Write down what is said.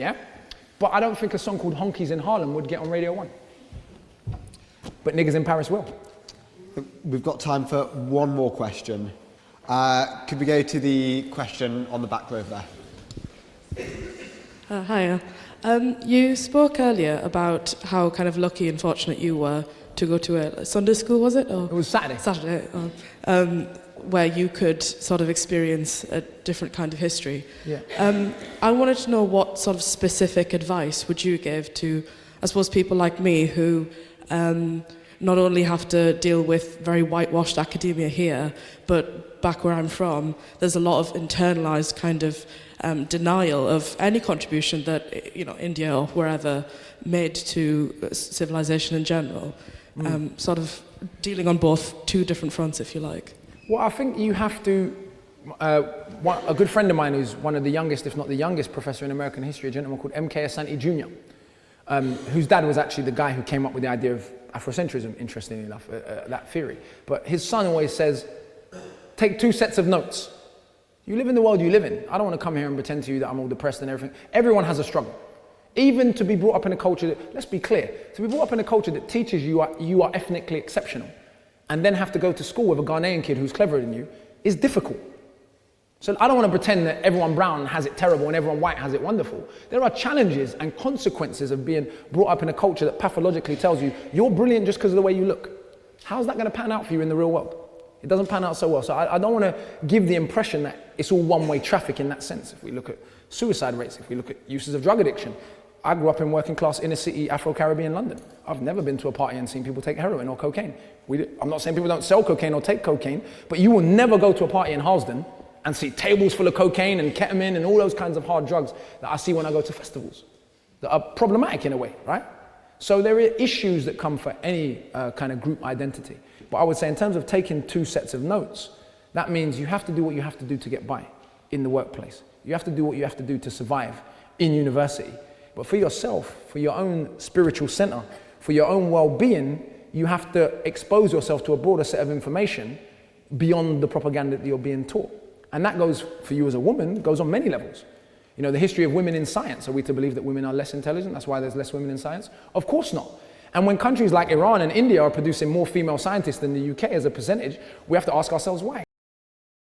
yeah? But I don't think a song called Honkies in Harlem would get on Radio 1. But Niggas in Paris will. We've got time for one more question. Could we go to the question on the back row over there? Hiya. You spoke earlier about how kind of lucky and fortunate you were to go to a Sunday school, was it? Or It was Saturday. Saturday, where you could sort of experience a different kind of history. Yeah. I wanted to know what sort of specific advice would you give to, I suppose, people like me who not only have to deal with very whitewashed academia here, but back where I'm from, there's a lot of internalized kind of denial of any contribution that, you know, India or wherever made to civilization in general. Sort of dealing on both two different fronts, if you like. Well, I think you have to, a good friend of mine who's one of the youngest, if not the youngest professor in American history, a gentleman called M.K. Asante Jr., whose dad was actually the guy who came up with the idea of Afrocentrism, interestingly enough, that theory. But his son always says, take two sets of notes. You live in the world you live in. I don't want to come here and pretend to you that I'm all depressed and everything. Everyone has a struggle. Even to be brought up in a culture that, let's be clear, to be brought up in a culture that teaches you are ethnically exceptional and then have to go to school with a Ghanaian kid who's cleverer than you is difficult. So I don't want to pretend that everyone brown has it terrible and everyone white has it wonderful. There are challenges and consequences of being brought up in a culture that pathologically tells you you're brilliant just because of the way you look. How's that going to pan out for you in the real world? It doesn't pan out so well. So I don't want to give the impression that it's all one-way traffic in that sense. If we look at suicide rates, if we look at uses of drug addiction, I grew up in working class inner city Afro-Caribbean London. I've never been to a party and seen people take heroin or cocaine. I'm not saying people don't sell cocaine or take cocaine, but you will never go to a party in Harlesden and see tables full of cocaine and ketamine and all those kinds of hard drugs that I see when I go to festivals that are problematic in a way, right? So there are issues that come for any kind of group identity. But I would say in terms of taking two sets of notes, that means you have to do what you have to do to get by in the workplace. You have to do what you have to do to survive in university. But for yourself, for your own spiritual center, for your own well-being, you have to expose yourself to a broader set of information beyond the propaganda that you're being taught. And that goes, for you as a woman, goes on many levels. You know, the history of women in science. Are we to believe that women are less intelligent? That's why there's less women in science? Of course not. And when countries like Iran and India are producing more female scientists than the UK as a percentage, we have to ask ourselves why.